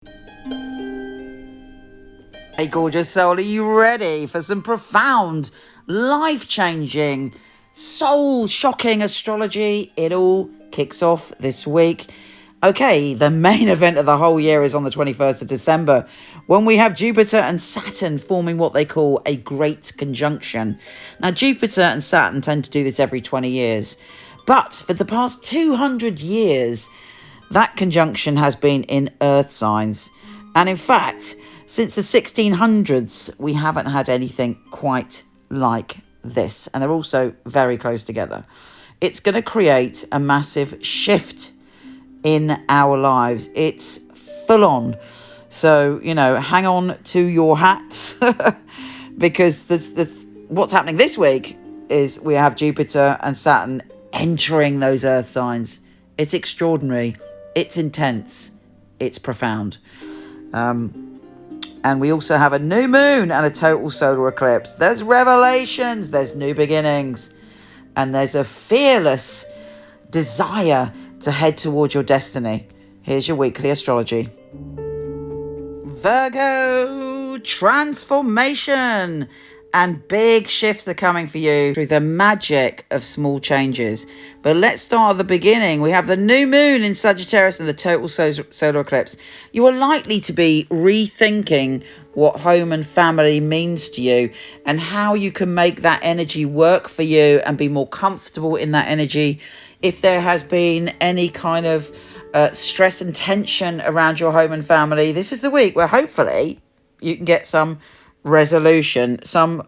Hey gorgeous soul, are you ready for some profound, life-changing, soul-shocking astrology? It all kicks off this week. Okay, the main event of the whole year is on the 21st of December, when we have Jupiter and Saturn forming what they call a great conjunction. Now, Jupiter and Saturn tend to do this every 20 years, but for the past 200 years, that conjunction has been in Earth signs. And in fact, since the 1600s, we haven't had anything quite like this. And they're also very close together. It's going to create a massive shift in our lives. It's full on. So, hang on to your hats because what's happening this week is we have Jupiter and Saturn entering those Earth signs. It's extraordinary. It's intense. It's profound. And we also have a new moon and a total solar eclipse. There's revelations, there's new beginnings, and there's a fearless desire to head towards your destiny. Here's your weekly astrology. Virgo, transformation and big shifts are coming for you through the magic of small changes. But let's start at the beginning. We have the new moon in Sagittarius and the total solar eclipse. You are likely to be rethinking what home and family means to you and how you can make that energy work for you and be more comfortable in that energy. If there has been any kind of stress and tension around your home and family, this is the week where hopefully you can get some resolution, some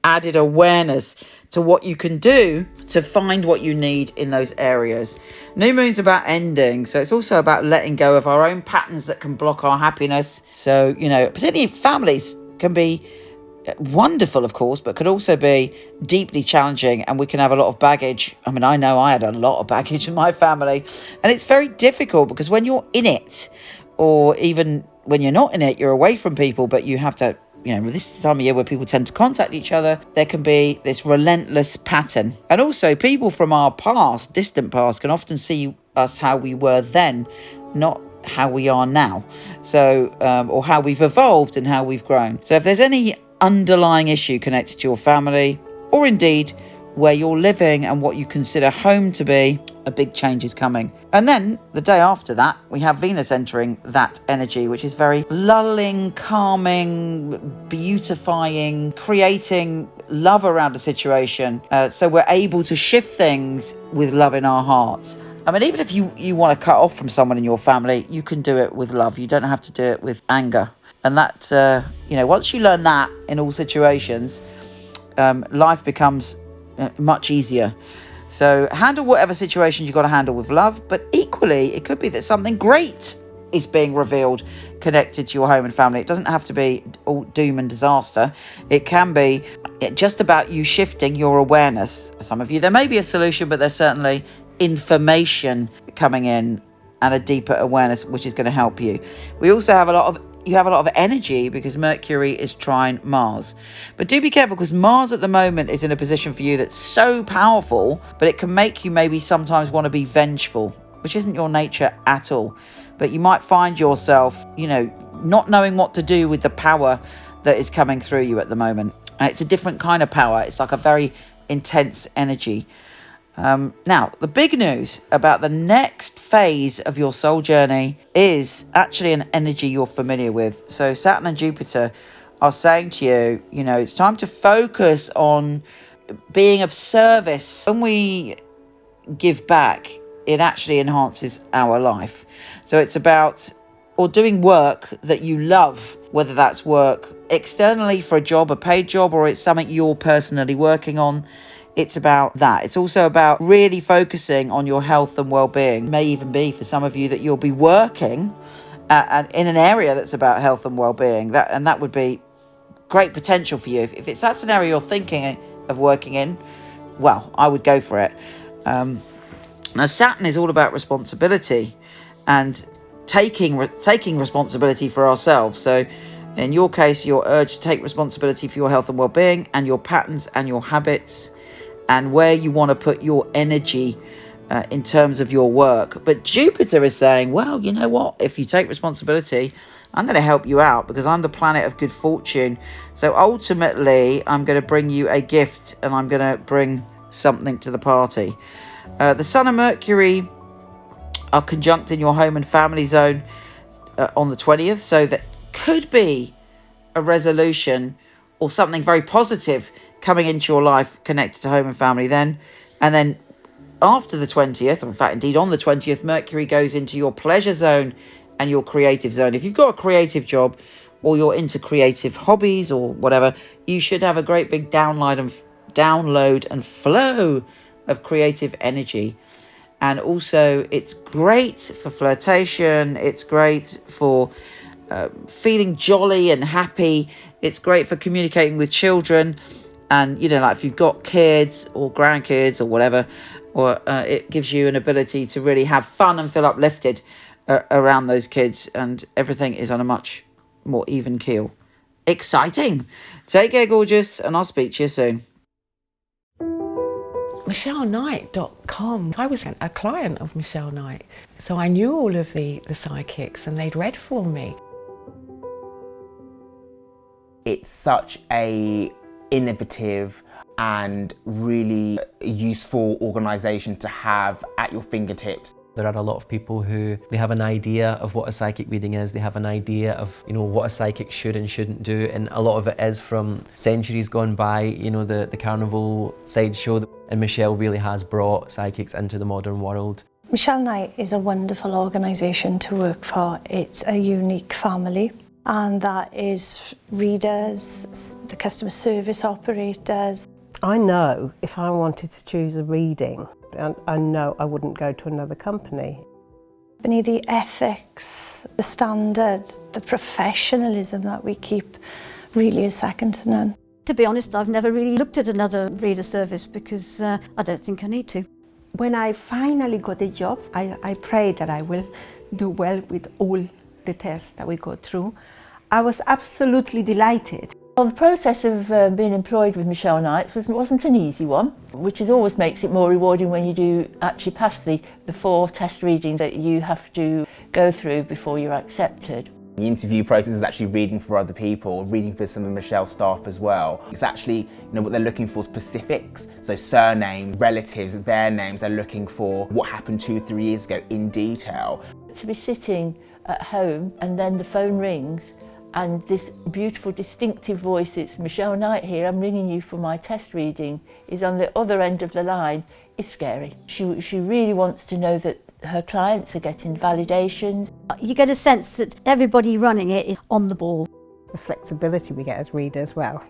added awareness to what you can do to find what you need in those areas. New moon's about ending, so it's also about letting go of our own patterns that can block our happiness. So, particularly families can be wonderful, of course, but could also be deeply challenging, and we can have a lot of baggage. I mean, I know I had a lot of baggage in my family, and it's very difficult because when you're in it, or even when you're not in it, you're away from people, but you have to, this time of year where people tend to contact each other, there can be this relentless pattern. And also people from our past, distant past, can often see us how we were then, not how we are now. So, or how we've evolved and how we've grown. So if there's any underlying issue connected to your family, or indeed where you're living and what you consider home to be, a big change is coming. And then the day after that, we have Venus entering that energy, which is very lulling, calming, beautifying, creating love around a situation. So we're able to shift things with love in our hearts. I mean, even if you want to cut off from someone in your family, you can do it with love. You don't have to do it with anger. And that, once you learn that in all situations, life becomes much easier. So handle whatever situation you've got to handle with love, but equally it could be that something great is being revealed connected to your home and family. It doesn't have to be all doom and disaster. It can be just about you shifting your awareness. For some of you, there may be a solution, but there's certainly information coming in and a deeper awareness, which is going to help you. We also have a lot of energy because Mercury is trine Mars. But do be careful because Mars at the moment is in a position for you that's so powerful, but it can make you maybe sometimes want to be vengeful, which isn't your nature at all. But you might find yourself, not knowing what to do with the power that is coming through you at the moment. It's a different kind of power. It's like a very intense energy. Now, the big news about the next phase of your soul journey is actually an energy you're familiar with. So Saturn and Jupiter are saying to you, it's time to focus on being of service. When we give back, it actually enhances our life. So it's about doing work that you love, whether that's work externally for a job, a paid job, or it's something you're personally working on. It's about that. It's also about really focusing on your health and well-being. It may even be for some of you that you'll be working in an area that's about health and well-being. That would be great potential for you. If that's an area you're thinking of working in, well, I would go for it. Now, Saturn is all about responsibility and taking responsibility for ourselves. So in your case, you're urged to take responsibility for your health and well-being and your patterns and your habits and where you want to put your energy in terms of your work. But Jupiter is saying, well, you know what? If you take responsibility I'm going to help you out because I'm the planet of good fortune. So ultimately, I'm going to bring you a gift and I'm going to bring something to the party. The Sun and Mercury are conjunct in your home and family zone on the 20th. So that could be a resolution or something very positive coming into your life connected to home and family then. And then after the 20th, or in fact, indeed on the 20th, Mercury goes into your pleasure zone and your creative zone. If you've got a creative job or you're into creative hobbies or whatever, you should have a great big download and flow of creative energy. And also, it's great for flirtation. It's great for feeling jolly and happy. It's great for communicating with children. And, you know, like if you've got kids or grandkids or whatever, or it gives you an ability to really have fun and feel uplifted around those kids. And everything is on a much more even keel. Exciting. Take care, gorgeous, and I'll speak to you soon. MichelleKnight.com. I was a client of Michele Knight, so I knew all of the psychics and they'd read for me. It's such a innovative and really useful organisation to have at your fingertips. There are a lot of people who they have an idea of what a psychic reading is, they have an idea of, you know, what a psychic should and shouldn't do, and a lot of it is from centuries gone by, you know, the carnival sideshow, and Michele really has brought psychics into the modern world. Michele Knight is a wonderful organisation to work for. It's a unique family, and that is readers, the customer service operators. I know if I wanted to choose a reading, I know I wouldn't go to another company. The ethics, the standard, the professionalism that we keep really is second to none. To be honest, I've never really looked at another reader service because I don't think I need to. When I finally got a job, I pray that I will do well with all the tests that we go through. I was absolutely delighted. Well, the process of being employed with Michele Knight wasn't an easy one, which always makes it more rewarding when you do actually pass the 4 test readings that you have to go through before you're accepted. The interview process is actually reading for other people, reading for some of Michelle's staff as well. It's actually, you know, what they're looking for, specifics. So surname, relatives, their names. They're looking for what happened 2 or 3 years ago in detail. To be sitting at home and then the phone rings and this beautiful distinctive voice, it's Michele Knight here, I'm ringing you for my test reading, is on the other end of the line, is scary. She really wants to know that her clients are getting validations. You get a sense that everybody running it is on the ball. The flexibility we get as readers, well,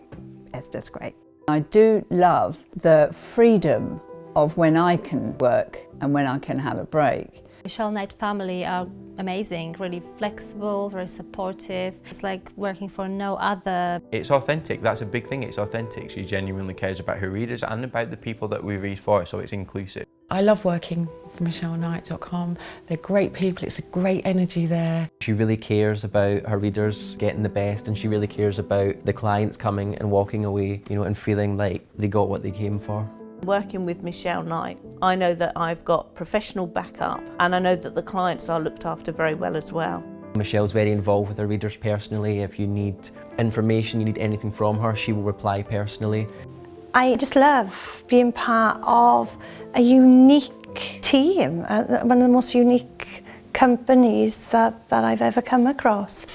it's just great. I do love the freedom of when I can work and when I can have a break. Michele Knight family are amazing, really flexible, very supportive. It's like working for no other. It's authentic, that's a big thing, it's authentic. She genuinely cares about her readers and about the people that we read for, so it's inclusive. I love working for MichelleKnight.com. They're great people, it's a great energy there. She really cares about her readers getting the best, and she really cares about the clients coming and walking away, you know, and feeling like they got what they came for. Working with Michele Knight, I know that I've got professional backup and I know that the clients are looked after very well as well. Michelle's very involved with her readers personally. If you need information, you need anything from her, she will reply personally. I just love being part of a unique team, one of the most unique companies that I've ever come across.